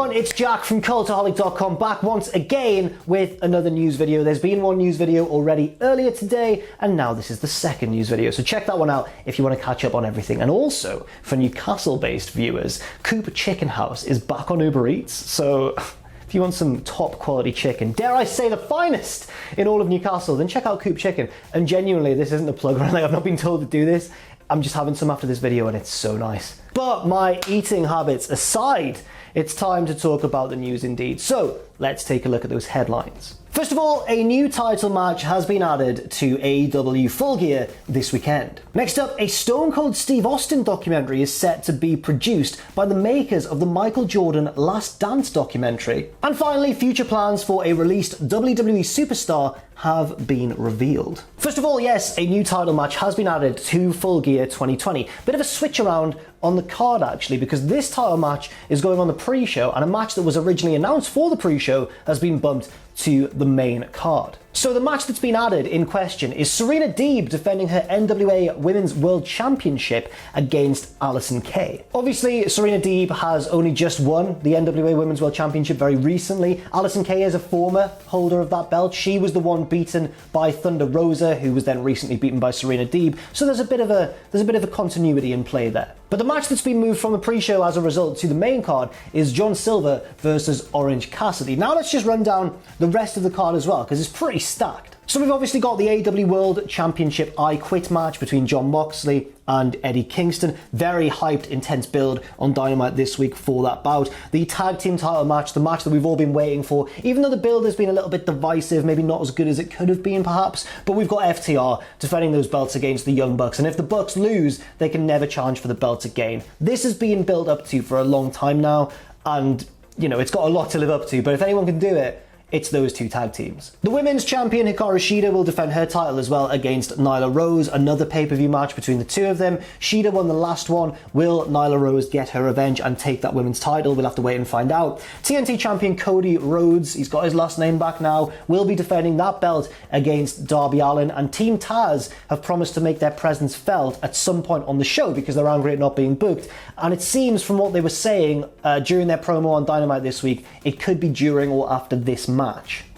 everyone, it's Jack from Cultaholic.com, back once again with another news video. There's been one news video already earlier today, and now this is the second news video. So check that one out if you want to catch up on everything. And also, for Newcastle-based viewers, Coop Chicken House is back on Uber Eats. So if you want some top quality chicken, dare I say the finest in all of Newcastle, then check out Coop Chicken. And genuinely, this isn't a plug or anything, I've not been told to do this. I'm just having some after this video and it's so nice. But my eating habits aside, it's time to talk about the news indeed. So let's take a look at those headlines. First of all, a new title match has been added to AEW Full Gear this weekend. Next up, a Stone Cold Steve Austin documentary is set to be produced by the makers of the Michael Jordan Last Dance documentary. And finally, future plans for a released WWE Superstar have been revealed. First of all, yes, a new title match has been added to Full Gear 2020. Bit of a switch around on the card actually, because this title match is going on the pre-show, and a match that was originally announced for the pre-show has been bumped to the main card. So the match that's been added in question is Serena Deeb defending her NWA Women's World Championship against Allysin Kay. Obviously, Serena Deeb has only just won the NWA Women's World Championship very recently. Allysin Kay is a former holder of that belt. She was the one beaten by Thunder Rosa, who was then recently beaten by Serena Deeb. So there's a bit of a continuity in play there. But the match that's been moved from the pre-show as a result to the main card is John Silver versus Orange Cassidy. Now let's just run down the rest of the card as well, because it's pretty stacked. So we've obviously got the AEW World Championship I Quit match between Jon Moxley and Eddie Kingston. Very hyped, intense build on Dynamite this week for that bout. The tag team title match, the match that we've all been waiting for, even though the build has been a little bit divisive, maybe not as good as it could have been perhaps, but we've got FTR defending those belts against the Young Bucks, and if the Bucks lose, they can never challenge for the belts again. This has been built up to for a long time now, and you know, it's got a lot to live up to, but if anyone can do it, it's those two tag teams. The women's champion Hikaru Shida will defend her title as well against Nyla Rose, another pay-per-view match between the two of them. Shida won the last one. Will Nyla Rose get her revenge and take that women's title? We'll have to wait and find out. TNT champion Cody Rhodes, he's got his last name back now, will be defending that belt against Darby Allin, and Team Taz have promised to make their presence felt at some point on the show because they're angry at not being booked. And it seems from what they were saying during their promo on Dynamite this week, it could be during or after this match.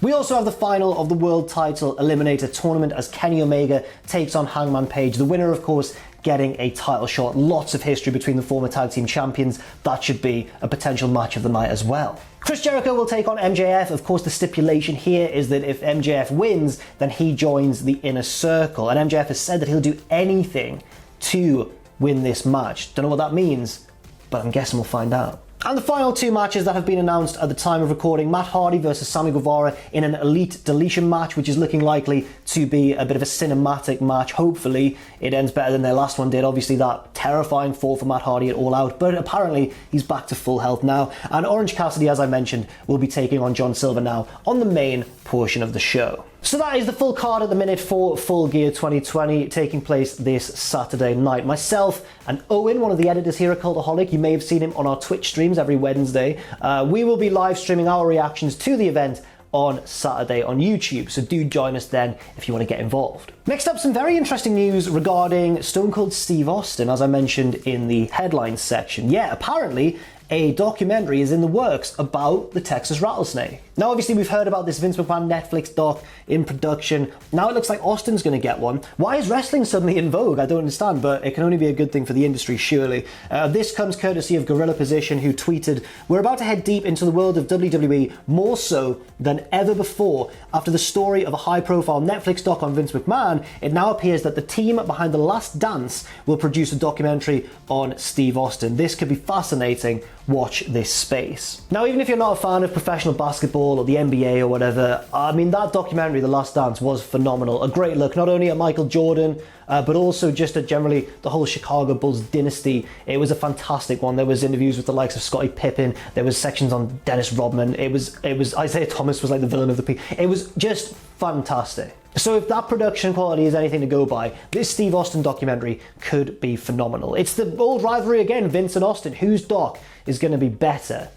We also have the final of the World Title Eliminator Tournament as Kenny Omega takes on Hangman Page. The winner, of course, getting a title shot. Lots of history between the former tag team champions. That should be a potential match of the night as well. Chris Jericho will take on MJF. Of course, the stipulation here is that if MJF wins, then he joins the Inner Circle. And MJF has said that he'll do anything to win this match. Don't know what that means, but I'm guessing we'll find out. And the final two matches that have been announced at the time of recording, Matt Hardy versus Sammy Guevara in an Elite Deletion match, which is looking likely to be a bit of a cinematic match. Hopefully it ends better than their last one did. Obviously that terrifying fall for Matt Hardy at All Out, but apparently he's back to full health now. And Orange Cassidy, as I mentioned, will be taking on John Silver now on the main portion of the show. So that is the full card at the minute for Full Gear 2020, taking place this Saturday night. Myself and Owen, one of the editors here at Cultaholic, you may have seen him on our Twitch streams every Wednesday. We will be live streaming our reactions to the event on Saturday on YouTube, so do join us then if you want to get involved. Next up, some very interesting news regarding Stone Cold Steve Austin, as I mentioned in the headlines section. Yeah, apparently a documentary is in the works about the Texas rattlesnake. Now, obviously, we've heard about this Vince McMahon Netflix doc in production. Now it looks like Austin's going to get one. Why is wrestling suddenly in vogue? I don't understand, but it can only be a good thing for the industry, surely. This comes courtesy of Gorilla Position, who tweeted, "We're about to head deep into the world of WWE, more so than ever before. After the story of a high-profile Netflix doc on Vince McMahon, it now appears that the team behind The Last Dance will produce a documentary on Steve Austin. This could be fascinating. Watch this space." Now, even if you're not a fan of professional basketball or the NBA or whatever, I mean, that documentary, The Last Dance, was phenomenal. A great look, not only at Michael Jordan, but also just at generally the whole Chicago Bulls dynasty. It was a fantastic one. There was interviews with the likes of Scottie Pippen. There was sections on Dennis Rodman. It was Isaiah Thomas was like the villain of the piece. It was just fantastic. So if that production quality is anything to go by, this Steve Austin documentary could be phenomenal. It's the old rivalry again, Vince and Austin. Whose doc is going to be better?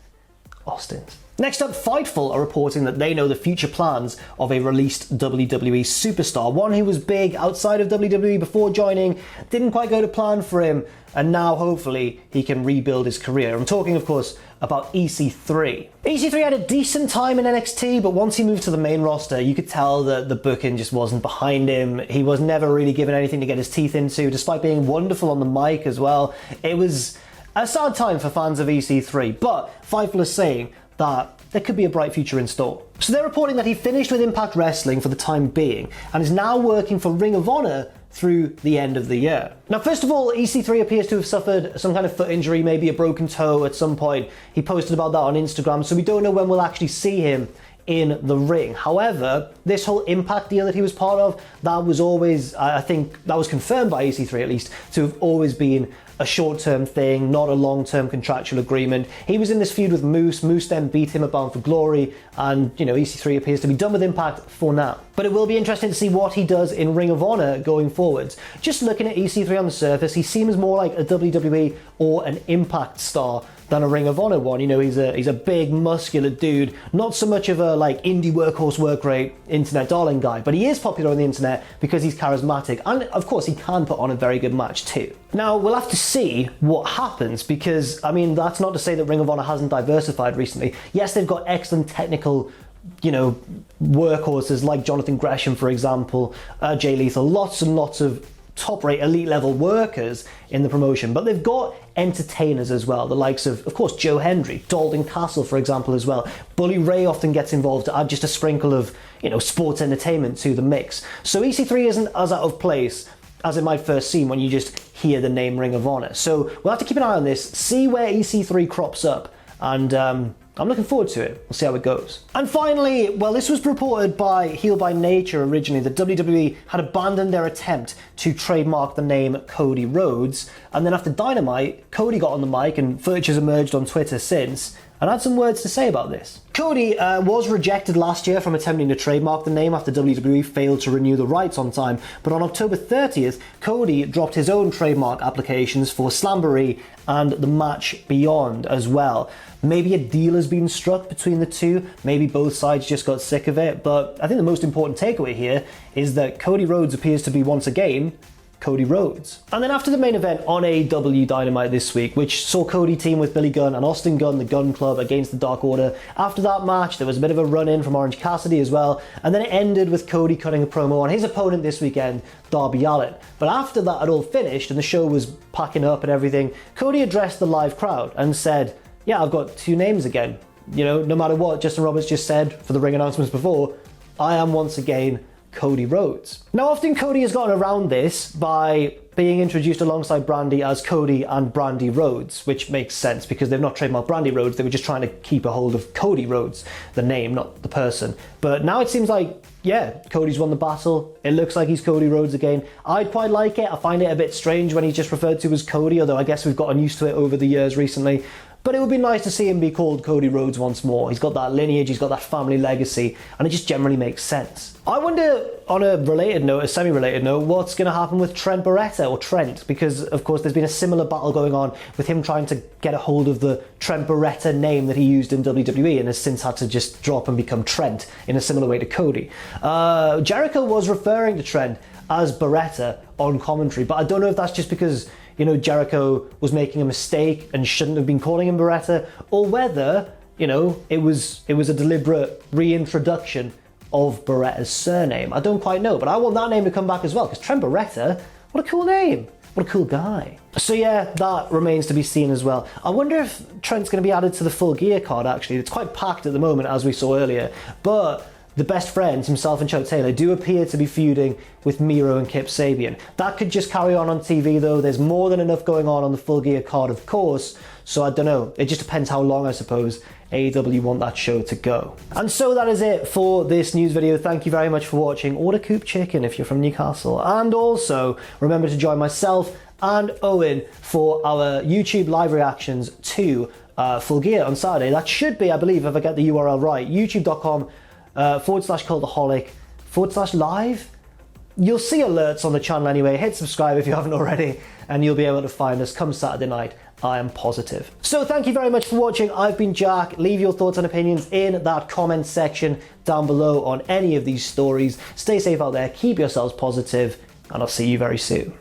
Austin's. Next up, Fightful are reporting that they know the future plans of a released WWE Superstar, one who was big outside of WWE before joining, didn't quite go to plan for him, and now hopefully he can rebuild his career. I'm talking, of course, about EC3. EC3 had a decent time in NXT, but once he moved to the main roster, you could tell that the booking just wasn't behind him. He was never really given anything to get his teeth into, despite being wonderful on the mic as well. It was a sad time for fans of EC3, but Fightful is saying that there could be a bright future in store. So they're reporting that he finished with Impact Wrestling for the time being, and is now working for Ring of Honor through the end of the year. Now, first of all, EC3 appears to have suffered some kind of foot injury, maybe a broken toe at some point. He posted about that on Instagram, so we don't know when we'll actually see him in the ring. However, this whole Impact deal that he was part of, that was always, I think, that was confirmed by EC3 at least, to have always been a short-term thing, not a long-term contractual agreement. He was in this feud with Moose. Moose then beat him at Bound for Glory, and EC3 appears to be done with Impact for now. But it will be interesting to see what he does in Ring of Honor going forwards. Just looking at EC3 on the surface, he seems more like a WWE or an Impact star than a Ring of Honor one. He's a big, muscular dude, not so much of a indie workhorse work rate internet darling guy, but he is popular on the internet because he's charismatic, and of course he can put on a very good match too. Now, we'll have to see what happens, because that's not to say that Ring of Honor hasn't diversified recently. Yes, they've got excellent technical workhorses like Jonathan Gresham, for example, Jay Lethal, lots and lots of top-rate, elite-level workers in the promotion, but they've got entertainers as well, the likes of course, Joe Hendry, Dalton Castle, for example, as well. Bully Ray often gets involved to add just a sprinkle of, sports entertainment to the mix. So EC3 isn't as out of place as it might first seem when you just hear the name Ring of Honor. So we'll have to keep an eye on this, see where EC3 crops up, and I'm looking forward to it. We'll see how it goes. And finally, well, this was reported by Heel by Nature originally, that WWE had abandoned their attempt to trademark the name Cody Rhodes, and then after Dynamite, Cody got on the mic, and footage has emerged on Twitter since, and had some words to say about this. Cody was rejected last year from attempting to trademark the name after WWE failed to renew the rights on time, but on October 30th, Cody dropped his own trademark applications for Slamboree and the Match Beyond as well. Maybe a deal has been struck between the two, maybe both sides just got sick of it, but I think the most important takeaway here is that Cody Rhodes appears to be once again Cody Rhodes. And then after the main event on AEW Dynamite this week, which saw Cody team with Billy Gunn and Austin Gunn, the Gunn Club, against the Dark Order, after that match there was a bit of a run-in from Orange Cassidy as well, and then it ended with Cody cutting a promo on his opponent this weekend, Darby Allin. But after that had all finished and the show was packing up and everything, Cody addressed the live crowd and said, yeah, I've got two names again. No matter what Justin Roberts just said for the ring announcements before, I am once again Cody Rhodes. Now, often Cody has gotten around this by being introduced alongside Brandy as Cody and Brandy Rhodes, which makes sense because they've not trademarked Brandy Rhodes, they were just trying to keep a hold of Cody Rhodes, the name, not the person. But now it seems like, yeah, Cody's won the battle. It looks like he's Cody Rhodes again. I'd quite like it. I find it a bit strange when he's just referred to as Cody, although I guess we've gotten used to it over the years recently. But it would be nice to see him be called Cody Rhodes once more. He's got that lineage, he's got that family legacy, and it just generally makes sense. I wonder, on a related note, a semi-related note, what's going to happen with Trent Beretta, or Trent, because of course there's been a similar battle going on with him trying to get a hold of the Trent Beretta name that he used in WWE and has since had to just drop and become Trent in a similar way to Cody. Jericho was referring to Trent as Beretta on commentary, but I don't know if that's just because Jericho was making a mistake and shouldn't have been calling him Beretta, or whether, it was a deliberate reintroduction of Beretta's surname. I don't quite know, but I want that name to come back as well, because Trent Beretta, what a cool name. What a cool guy. So yeah, that remains to be seen as well. I wonder if Trent's going to be added to the Full Gear card, actually. It's quite packed at the moment, as we saw earlier, but the best friends, himself and Chuck Taylor, do appear to be feuding with Miro and Kip Sabian. That could just carry on TV though. There's more than enough going on the Full Gear card, of course, so I don't know. It just depends how long, I suppose, AEW want that show to go. And so that is it for this news video. Thank you very much for watching. Order Coop Chicken if you're from Newcastle. And also, remember to join myself and Owen for our YouTube live reactions to Full Gear on Saturday. That should be, I believe, if I get the URL right, youtube.com/cultaholic/live. You'll see alerts on the channel anyway. Hit subscribe if you haven't already, and you'll be able to find us come Saturday night I am positive. So thank you very much for watching. I've been Jack. Leave your thoughts and opinions in that comment section down below on any of these stories. Stay safe out there, keep yourselves positive, and I'll see you very soon.